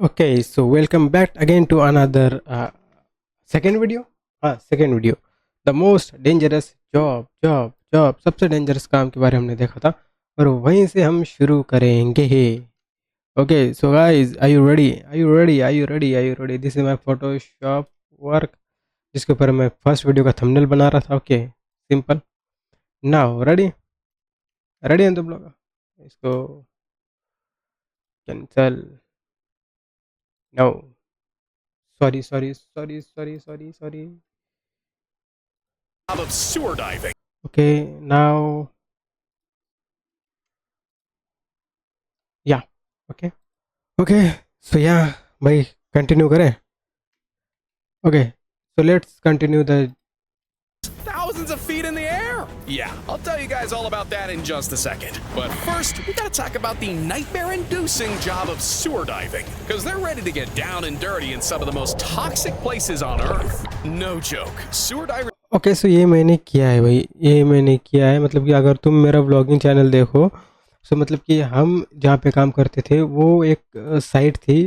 Okay, so welcome back again to another second video. Second video. The most dangerous job सबसे dangerous काम के बारे में हमने देखा था और वहीं से हम शुरू करेंगे. Okay, so guys, are you ready? Are you ready? Are you ready? Are you ready? This is my Photoshop work जिसके ऊपर मैं फर्स्ट वीडियो का थंबनेल बना रहा था. Okay, simple. Now ready? Ready हैं तुम लोग? इसको cancel. No. Sorry. Of sewer diving. Okay, now yeah. Okay, so yeah, भाई continue करें. Okay, so let's continue the. Thousands of feet in the air. Yeah, I'll tell you guys all about that in just a second. But first, we gotta talk about the nightmare-inducing job of sewer diving. Because they're ready to get down and dirty in some of the most toxic places on Earth. No joke. Sewer divers. Okay, so ये मैंने किया है भाई, ये मैंने किया है. मतलब कि अगर तुम मेरा व्लॉगिंग चैनल देखो तो मतलब कि हम जहाँ पे काम करते थे वो एक साइट थी,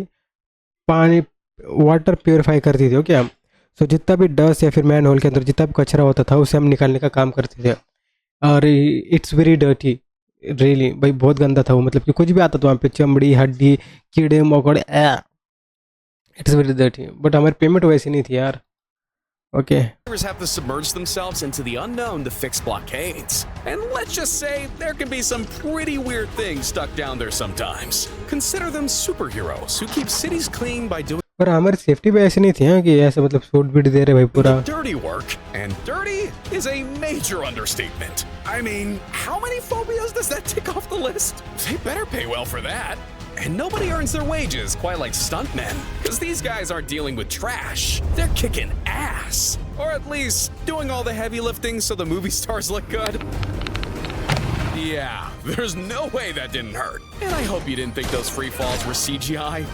पानी वाटर प्योरीफाई करती थी. ओके, हम सो जितना भी डस्ट या फिर मैन होल के अंदर जितना भी कचरा होता था उसे हम निकालने का काम करते थे. और इट्स वेरी डर्टी रियली भाई, बहुत गंदा था वो. मतलब कि कुछ भी आता था वहाँ पे, चमड़ी, हड्डी, कीड़े मकोड़े, इट्स वेरी डर्टी. बट हमारी पेमेंट वैसी नहीं थी यार. Okay. Divers have to submerge themselves into the unknown to fix blockades. And let's just say there can be some pretty weird things stuck down there sometimes. Consider them superheroes who keep cities clean by doing पर हमारी safety भी ऐसी नहीं थी कि ऐसे मतलब suit भी दे रहे भाई पूरा. the dirty work. And dirty is a major understatement. I mean, how many phobias does that tick off the list? They better pay well for that. And nobody earns their wages quite like stuntmen, because these guys aren't dealing with trash. They're kicking ass. Or at least doing all the heavy lifting so the movie stars look good. Yeah, there's no way that didn't hurt. And I hope you didn't think those free falls were CGI.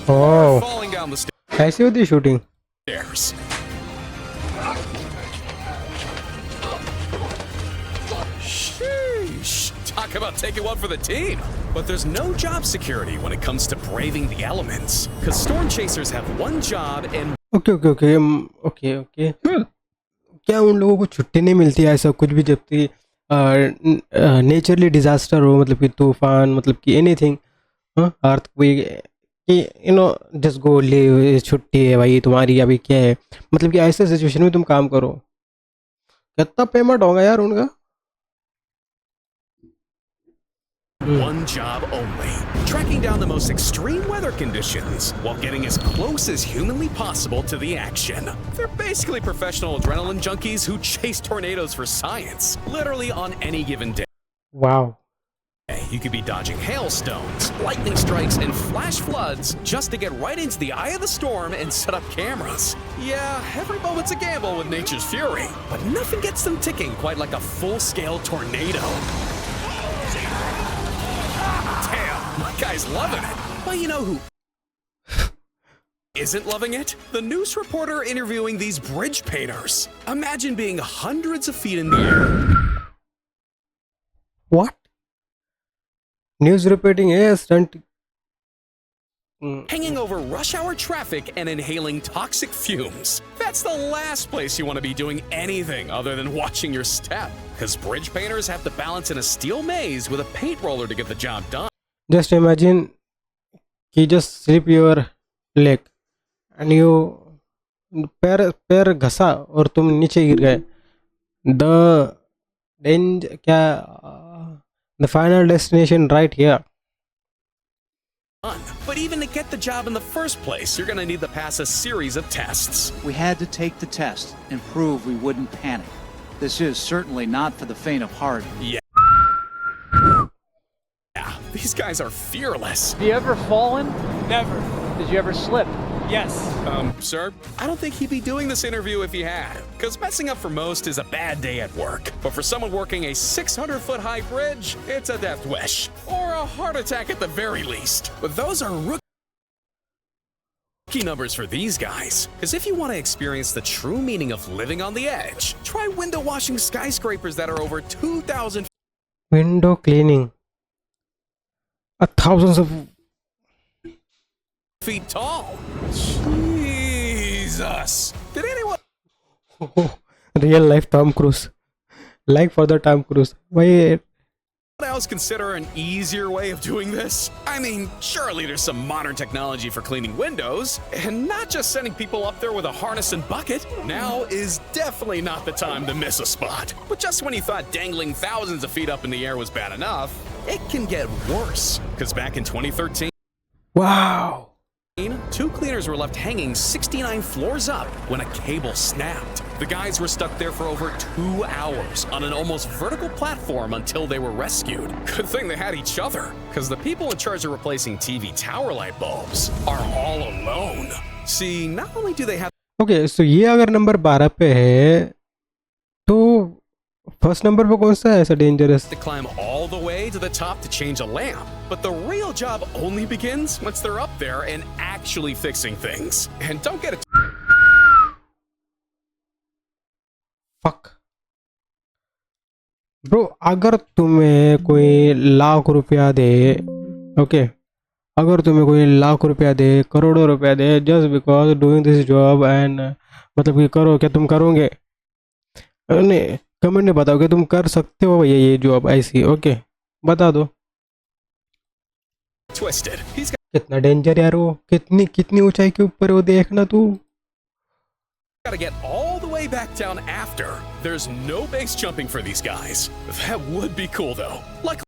Oh, Falling down the ऐसी होती है shooting. stairs. Sheesh. Talk about taking one for the team. But there's no job security when it comes to braving the elements. Because storm chasers have one job and okay. क्या उन लोगों को छुट्टी नहीं मिलती है ऐसा कुछ भी, जबकि नेचरली डिजास्टर हो, मतलब कि तूफान, मतलब कि एनीथिंग, अर्थ कोई, कि जस्ट गो ले, छुट्टी है भाई तुम्हारी अभी, क्या है मतलब कि ऐसे सिचुएशन में तुम काम करो. कितना पेमेंट होगा यार उनका. one job only. Tracking down the most extreme weather conditions while getting as close as humanly possible to the action. They're basically professional adrenaline junkies who chase tornadoes for science, literally on any given day. Wow. You could be dodging hailstones, lightning strikes, and flash floods just to get right into the eye of the storm and set up cameras. Yeah, every moment's a gamble with nature's fury, but nothing gets them ticking quite like a full-scale tornado. Damn, my guy's loving it. But you know who isn't loving it? The news reporter interviewing these bridge painters. Imagine being hundreds of feet in the air. What? News reporting is stunt. Hanging over rush hour traffic and inhaling toxic fumes. That's the last place you want to be doing anything other than watching your step. Because bridge painters have to balance in a steel maze with a paint roller to get the job done. Just imagine you just slip your leg and you पैर घसा और तुम नीचे गिर गए. The final destination right here. But even to get the job in the first place, you're going to need to pass a series of tests. We had to take the test and prove we wouldn't panic. This is certainly not for the faint of heart. Yeah, these guys are fearless. Have you ever fallen? Never. Did you ever slip? Yes. Sir, I don't think he'd be doing this interview if he had. Because messing up for most is a bad day at work. But for someone working a 600-foot high bridge, it's a death wish. Or a heart attack at the very least. But those are rookie numbers for these guys. Because if you want to experience the true meaning of living on the edge, try window washing skyscrapers that are over 2,000 Window cleaning. thousands of feet tall. Jesus. Did anyone real life Tom Cruise, like for the Tom Cruise. Why? else consider an easier way of doing this? I mean, surely there's some modern technology for cleaning windows, and not just sending people up there with a harness and bucket. Now is definitely not the time to miss a spot. But just when you thought dangling thousands of feet up in the air was bad enough, it can get worse. Because back in 2013, Wow. 2 cleaners were left hanging 69 floors up when a cable snapped. The guys were stuck there for over 2 hours on an almost vertical platform until they were rescued. Good thing they had each other, because the people in charge of replacing TV tower light bulbs are all alone. See, not only do they have okay so ये अगर number 12 पे है तो first number पे कौन सा है ऐसा dangerous? to climb all the way to the top to change a lamp, but the real job only begins once they're up there and actually fixing things. And don't get it fuck bro, अगर तुम्हें कोई लाख रुपया दे, okay अगर तुम्हें कोई लाख रुपया दे, करोड़ों रुपया दे, just because doing this job and मतलब कि करो, क्या तुम करोगे? नहीं, कमेंट में बताओ कि तुम कर सकते हो भैया ये जॉब ऐसी, ओके बता दो। twisted. He's कितना डेंजर यार वो, कितनी कितनी ऊंचाई के ऊपर वो, देखना तू। got to get all the way back down after. There's no base jumping for these guys. That would be cool though. Luckily,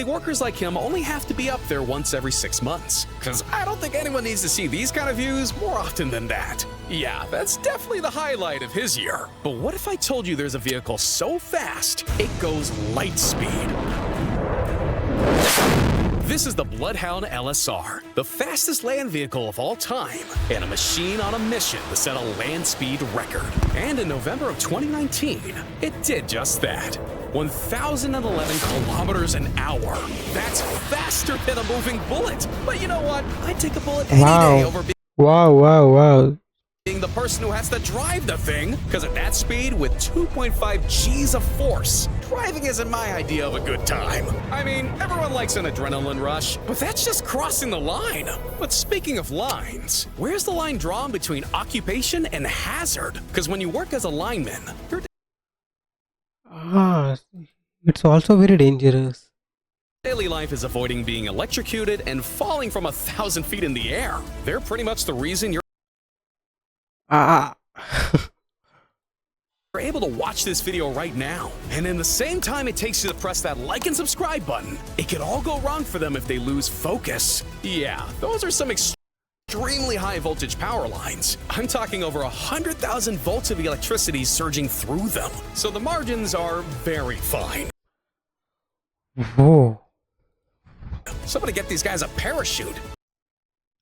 workers like him only have to be up there once every 6 months. Cause I don't think anyone needs to see these kind of views more often than that. Yeah, that's definitely the highlight of his year. But what if I told you there's a vehicle so fast, it goes light speed? This is the Bloodhound LSR, the fastest land vehicle of all time, and a machine on a mission to set a land speed record. And in November of 2019, it did just that. 1,011 kilometers an hour. That's faster than a moving bullet. But you know what? I'd take a bullet any day over वाह वाह वाह, being the person who has to drive the thing, because at that speed with 2.5 G's of force, driving isn't my idea of a good time. I mean, everyone likes an adrenaline rush, but that's just crossing the line. But speaking of lines, where's the line drawn between occupation and hazard? Because when you work as a lineman, your ah, it's also very dangerous. daily life is avoiding being electrocuted and falling from 1,000 feet in the air. They're pretty much the reason you're able to watch this video right now. And in the same time it takes you to press that like and subscribe button, it could all go wrong for them if they lose focus. Yeah, those are some extremely high voltage power lines. I'm talking over 100,000 volts of electricity surging through them. So the margins are very fine. वो Somebody get these guys a parachute.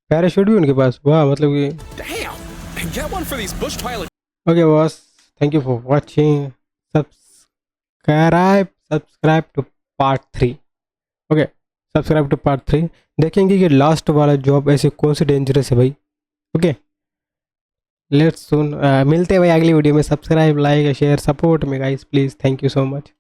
Parachute भी उनके पास, वाह मतलब कि Damn! And get one for these bush pilot. Okay boss, thank you for watching, subscribe to part 3, okay subscribe to part 3। देखेंगे कि last वाला job ऐसे कौन सी डेंजरस है भाई, ओके लेट्स सुन, मिलते हैं भाई अगली वीडियो में। सब्सक्राइब, लाइक, शेयर, सपोर्ट में guys please, thank you so much.